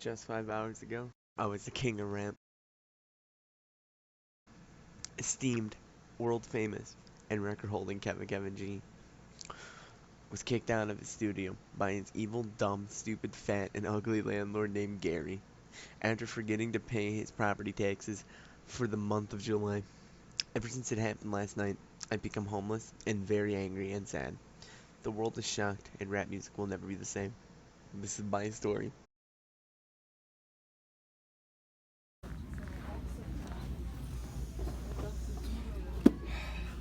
Just 5 hours ago, I was the king of rap. Esteemed, world famous, and record holding Kevin G was kicked out of his studio by his evil, dumb, stupid, fat, and ugly landlord named Gary after forgetting to pay his property taxes for the month of July. Ever since it happened last night, I've become homeless and very angry and sad. The world is shocked, and rap music will never be the same. This is my story.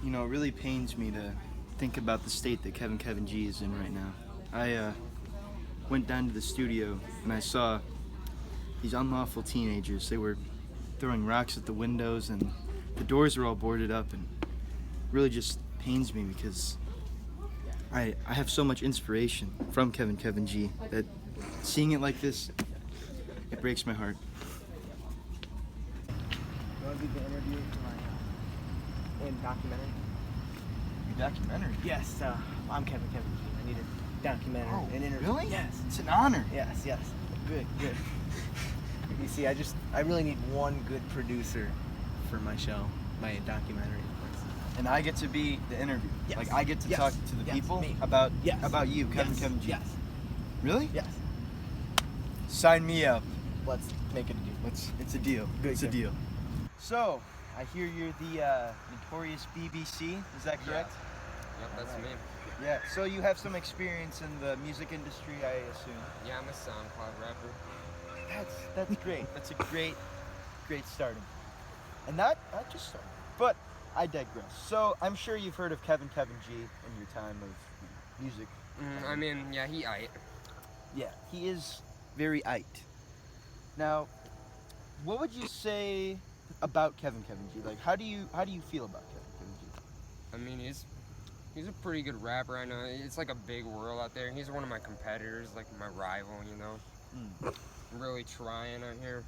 You know, it really pains me to think about the state that Kevin G is in right now. I went down to the studio and I saw these unlawful teenagers. They were throwing rocks at the windows and the doors were all boarded up, and it really just pains me because I have so much inspiration from Kevin G that seeing it like this, it breaks my heart. You want to do the interview for my documentary? Your documentary? Yes, I'm Kevin G. I need a documentary, an interview. Really? Yes. It's an honor. Yes. Good. You see, I really need one good producer for my show, my documentary. And I get to be the interview. Yes. Like I get to talk to the people me. about Yes. you, Kevin G. Yes. Really? Yes. Sign me up. Let's make it a deal. It's a deal. Good, It's a good. deal. So, I hear you're the notorious BBC. Is that correct? Yep, that's me. Yeah. So you have some experience in the music industry, I assume. Yeah, I'm a SoundCloud rapper. That's great. That's a great starting. And not just starting. But I digress. So I'm sure you've heard of Kevin G in your time of music. I mean, yeah, he aight. Yeah, he is very aight. Now, what would you say about Kevin G? Like, how do you feel about Kevin G? I mean, he's a pretty good rapper. I know it's like a big world out there. He's one of my competitors, like my rival. You know, I'm really trying out here.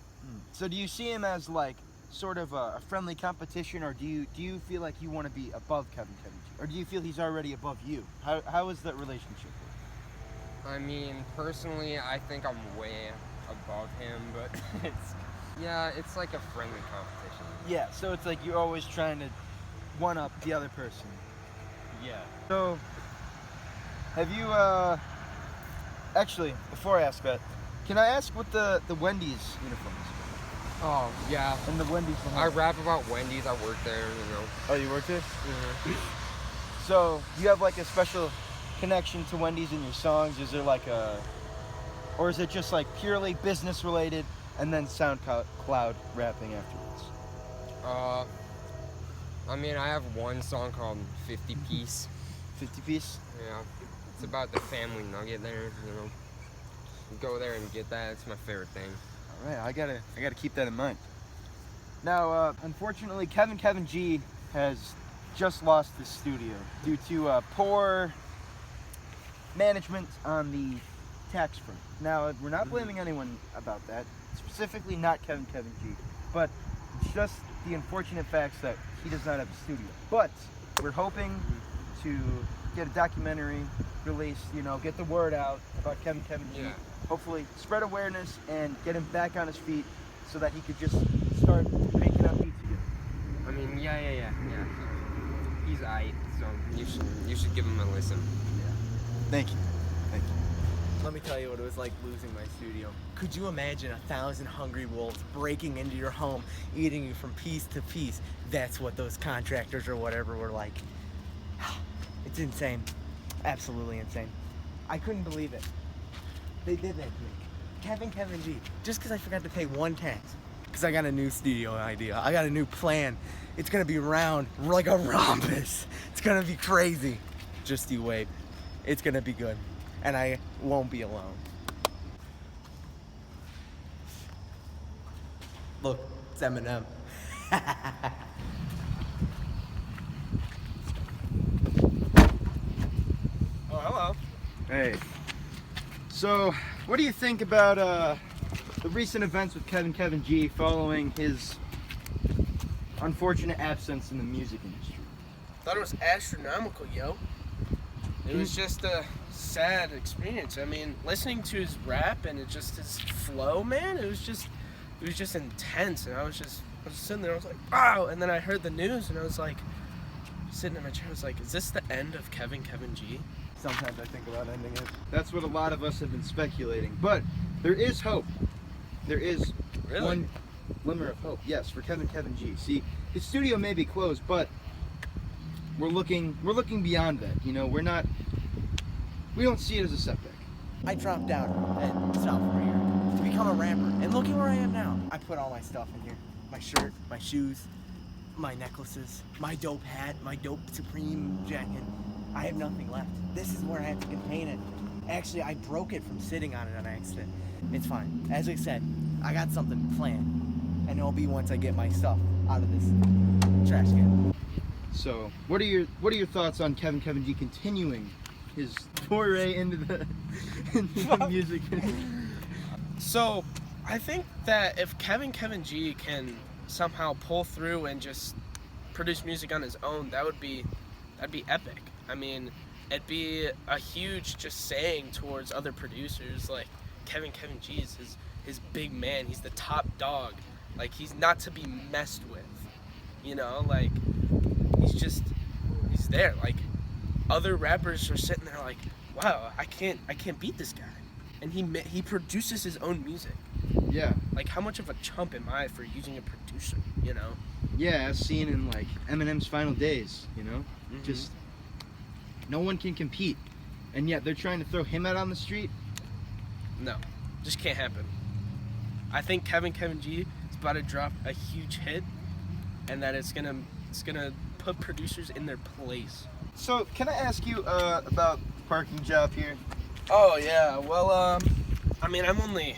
So do you see him as like sort of a friendly competition, or do you feel like you want to be above Kevin G, or do you feel he's already above you? How is that relationship? I mean, personally, I think I'm way above him, but it's like a friendly competition. Yeah, so it's like you're always trying to one up the other person. Yeah. So, have you, actually, before I ask that, can I ask what the Wendy's uniform is? Oh, yeah. And the Wendy's I rap about Wendy's. I work there, you know. Oh, you work there? Mhm. So, you have like a special connection to Wendy's in your songs? Is there like or is it just like purely business related and then SoundCloud rapping afterwards? I mean, I have one song called 50 Piece. 50 piece? Yeah. It's about the family nugget there, you know. You go there and get that. It's my favorite thing. All right, I gotta keep that in mind. Now, unfortunately, Kevin G has just lost his studio due to poor management on the tax front. Now, we're not blaming anyone about that, specifically not Kevin G, but it's just the unfortunate facts that he does not have a studio. But we're hoping to get a documentary released, you know, get the word out about Kevin G. Yeah. Hopefully spread awareness and get him back on his feet so that he could just start making up beats again. I mean, yeah. He's aight, so you should give him a listen. Thank you. Let me tell you what it was like losing my studio. Could you imagine 1,000 hungry wolves breaking into your home, eating you from piece to piece? That's what those contractors or whatever were like. It's insane. Absolutely insane. I couldn't believe it. They did that to me. Kevin G. Just because I forgot to pay one tax. Because I got a new studio idea. I got a new plan. It's going to be round like a rhombus. It's going to be crazy. Just you wait. It's going to be good. And I won't be alone. Look, it's Eminem. Oh, hello. Hey. So, what do you think about the recent events with Kevin G following his unfortunate absence in the music industry? Thought it was astronomical, yo. It was just a sad experience. I mean, listening to his rap and his flow, man, it was just intense. And I was sitting there, I was like, wow. And then I heard the news and I was like, sitting in my chair, I was like, is this the end of Kevin G? Sometimes I think about ending it. That's what a lot of us have been speculating. But there is hope. There is one glimmer of hope. Yes, for Kevin G. See, his studio may be closed, but we're looking beyond that. You know, we don't see it as a setback. I dropped out at sophomore year to become a rapper, and look at where I am now. I put all my stuff in here: my shirt, my shoes, my necklaces, my dope hat, my dope Supreme jacket. I have nothing left. This is where I have to contain it. Actually, I broke it from sitting on it on accident. It's fine. As I said, I got something planned, and it'll be once I get my stuff out of this trash can. So, what are your thoughts on Kevin G continuing his foray into the music? So, I think that if Kevin G can somehow pull through and just produce music on his own, that'd be epic. I mean, it'd be a huge just saying towards other producers, like Kevin G is his big man. He's the top dog. Like, he's not to be messed with. You know, like, he's there. Like, other rappers are sitting there like, wow, I can't beat this guy. And he produces his own music. Yeah. Like, how much of a chump am I for using a producer, you know? Yeah, as seen in, like, Eminem's final days, you know? Mm-hmm. Just, no one can compete. And yet they're trying to throw him out on the street? No, just can't happen. I think Kevin G is about to drop a huge hit, and that it's gonna put producers in their place. So, can I ask you about the parking job here? Oh yeah, well, I mean, I've only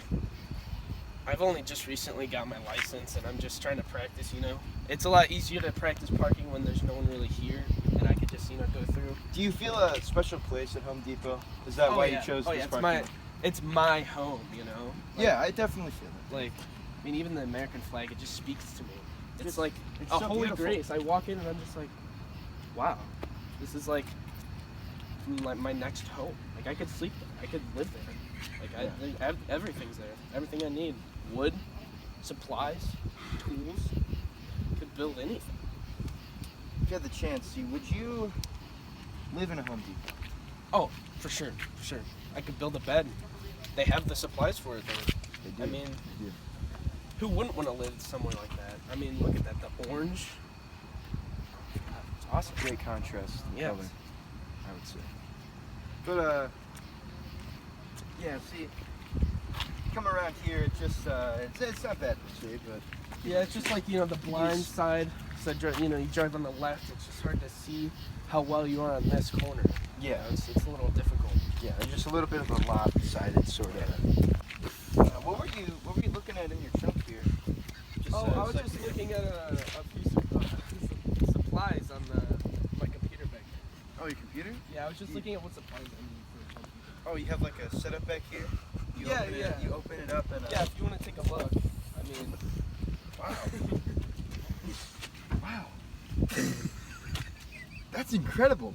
just recently got my license, and I'm just trying to practice, you know? It's a lot easier to practice parking when there's no one really here, and I could just, go through. Do you feel a special place at Home Depot? Is that why you chose this parking? It's my home, you know? Like, yeah, I definitely feel it. Like, I mean, even the American flag, it just speaks to me. It's like it's a so holy beautiful. grace. I walk in and I'm just like, wow, this is like my next home. Like, I could sleep there. I could live there. Like, everything's there. Everything I need. Wood, supplies, tools. Could build anything. If you had the chance, would you live in a Home Depot? Oh, for sure. I could build a bed. They have the supplies for it, though. They do. I mean, They do. who wouldn't want to live somewhere like that? I mean, look at that. The orange. It's awesome. Great contrast in Yes. color, I would say. But, yeah, see, come around here, it just, it's not bad to see, but... Yeah, it's just like, the blind side. So, you drive on the left, it's just hard to see how well you are on this corner. Yeah. It's a little difficult. Yeah, there's just a little bit of a lopsided sort of. What were you looking at in your trunk here? Just, I was just looking at a piece of supplies on my computer back there. Oh, your computer? Yeah, I was just looking at what supplies I need for a computer. Oh, you have like a setup back here? You open it up and... Yeah, if you want to take a look. I mean... Wow. Wow. That's incredible.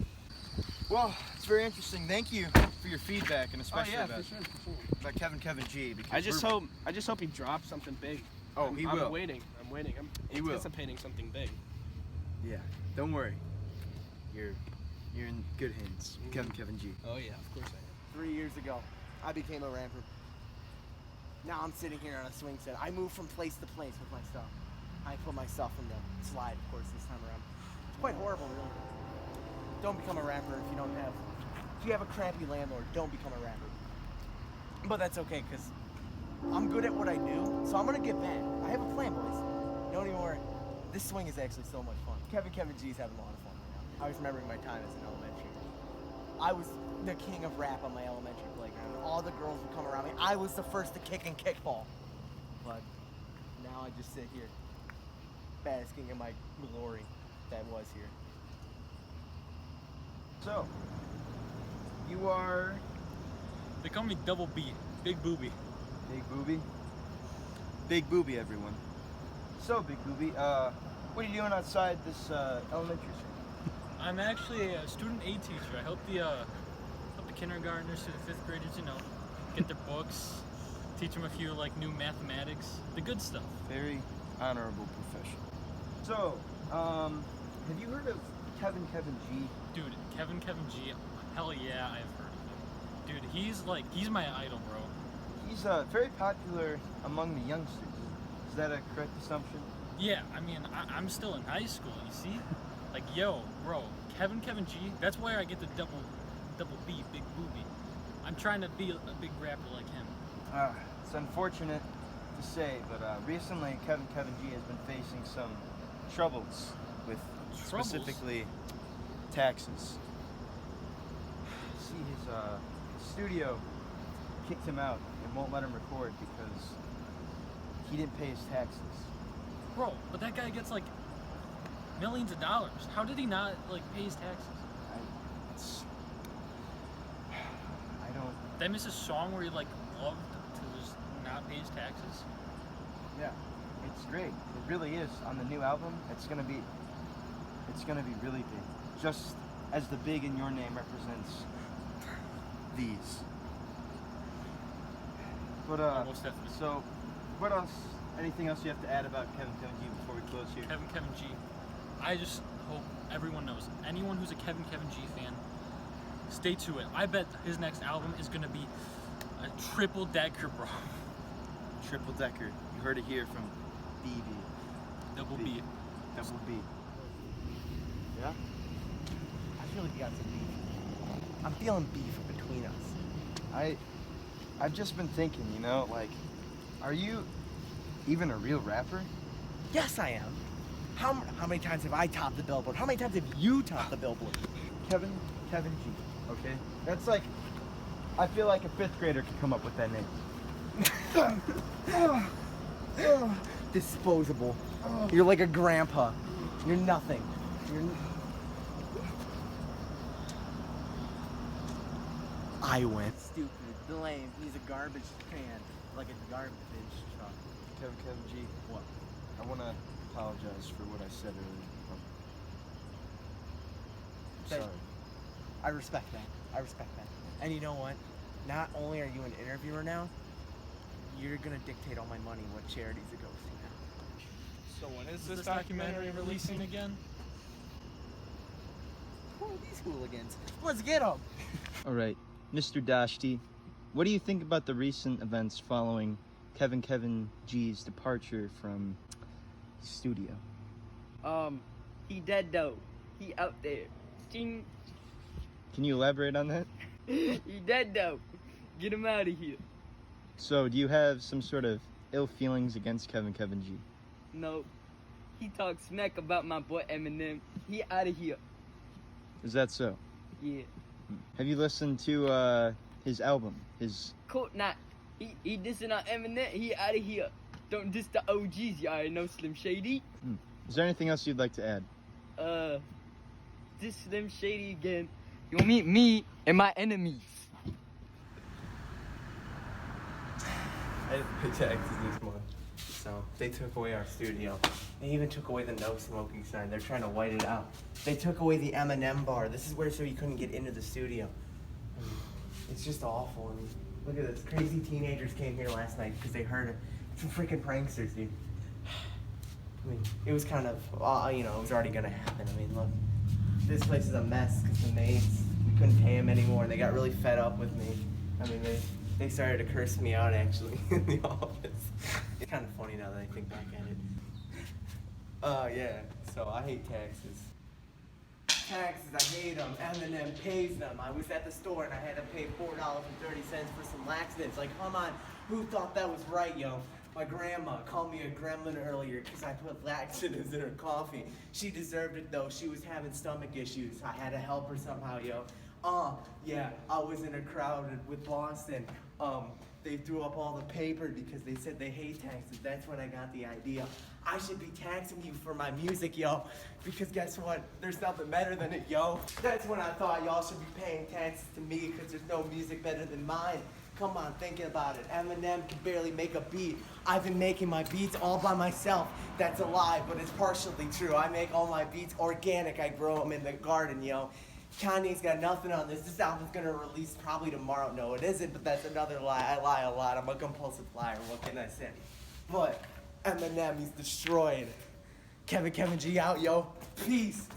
Well, it's very interesting. Thank you for your feedback, and especially about Kevin G. Because I just hope he drops something big. Oh, he will. I'm waiting. I'm anticipating something big. Yeah. Don't worry. You're in good hands, Kevin G. Oh yeah, of course I am. 3 years ago, I became a rapper. Now I'm sitting here on a swing set. I move from place to place with my stuff. I put my stuff in the slide, of course, this time around. It's quite horrible, really. Don't become a rapper if you have a crappy landlord, don't become a rapper. But that's okay, because I'm good at what I do, so I'm going to get back. I have a plan, boys. Don't even worry. This swing is actually so much fun. Kevin G's having a lot of fun right now. I was remembering my time as an elementary. I was the king of rap on my elementary playground. All the girls would come around me. I was the first to kick and kickball. But now I just sit here, basking in my glory that was here. So, you are... They call me Double B, Big Booby. Big Booby? Big Booby, everyone. So, Big Booby, what are you doing outside this elementary school? I'm actually a student aid teacher. I help the kindergartners to the 5th graders, you know, get their books, teach them a few like new mathematics, the good stuff. Very honorable profession. So, have you heard of Kevin G? Dude, Kevin G, hell yeah, I've heard of him. Dude, he's my idol, bro. He's very popular among the youngsters. Is that a correct assumption? Yeah, I mean, I'm still in high school, you see? Like, yo, bro, Kevin G, that's where I get the double B, big booby. I'm trying to be a big rapper like him. It's unfortunate to say, but recently Kevin G has been facing some troubles with specifically taxes. See, his studio kicked him out and won't let him record because he didn't pay his taxes. Bro, but that guy gets like millions of dollars. How did he not like pay his taxes? I don't. Did I miss a song where he like loved to just not pay his taxes? Yeah, it's great. It really is. On the new album, it's gonna be really big. Just as the big in your name represents these. But Most definitely. so what else? Anything else you have to add about Kevin G before we close here? Kevin G. I just hope everyone knows. Anyone who's a Kevin G fan, stay to it. I bet his next album is gonna be a triple decker, bro. Triple decker. You heard it here from BB. Double B. Double B. Yeah? I feel like you got some beef. I'm feeling beef between us. I've just been thinking, you know, like, are you even a real rapper? Yes, I am. How many times have I topped the Billboard? How many times have you topped the Billboard? Kevin G. Okay? That's like, I feel like a 5th grader could come up with that name. Disposable. You're like a grandpa. You're nothing. I win. Stupid, lame. He's a garbage can, like a garbage truck. Kevin G. What? I want to apologize for what I said earlier. Thank- Sorry. I respect that. And you know what? Not only are you an interviewer now, you're gonna dictate all my money what charities it goes to now. So when is this documentary releasing again? Who are these hooligans? Let's get them. All right, Mr. Dashti, what do you think about the recent events following Kevin G's departure from the studio? He dead though. He out there. Ching. Can you elaborate on that? He dead though. Get him out of here. So, do you have some sort of ill feelings against Kevin G? No. He talks smack about my boy Eminem. He out of here. Is that so? Yeah. Have you listened to his album? Cool. Not. He dissing on Eminem. He out of here. Don't diss the OGs, y'all know Slim Shady. Is there anything else you'd like to add? This Slim Shady again. You'll meet me and my enemies. I didn't pay taxes this month, so they took away our studio. They even took away the no smoking sign. They're trying to white it out. They took away the Eminem bar. This is where so you couldn't get into the studio. I mean, it's just awful. I mean, look at this. Crazy teenagers came here last night because they heard it. Some freaking pranksters, dude. I mean, it was kind of, you know, it was already gonna happen. I mean, look, this place is a mess because the maids, we couldn't pay them anymore. They got really fed up with me. I mean, they started to curse me out actually in the office. It's kind of funny now that I think back at it. Yeah, so I hate taxes. Taxes, I hate them. Eminem pays them. I was at the store and I had to pay $4.30 for some laxatives. Like, come on, who thought that was right, yo? My grandma called me a gremlin earlier because I put laxatives in her coffee. She deserved it though. She was having stomach issues. I had to help her somehow, yo. Yeah, I was in a crowd with Boston. They threw up all the paper because they said they hate taxes. That's when I got the idea. I should be taxing you for my music, yo. Because guess what? There's nothing better than it, yo. That's when I thought y'all should be paying taxes to me because there's no music better than mine. Come on, think about it. Eminem can barely make a beat. I've been making my beats all by myself. That's a lie, but it's partially true. I make all my beats organic. I grow them in the garden, yo. Kanye's got nothing on this. This album's gonna release probably tomorrow. No, it isn't, but that's another lie. I lie a lot. I'm a compulsive liar. What can I say? But Eminem, he's destroyed. Kevin G out, yo. Peace.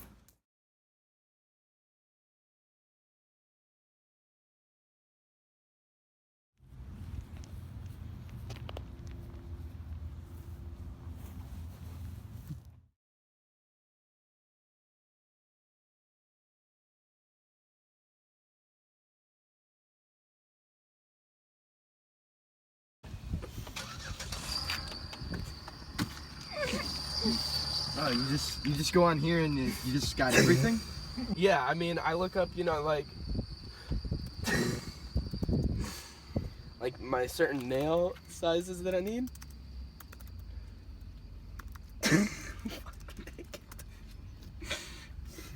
Oh, you just go on here and you just got everything? Yeah, I mean, I look up, like my certain nail sizes that I need.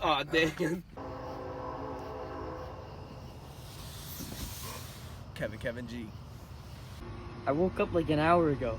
Aw, dang. Kevin G. I woke up like an hour ago.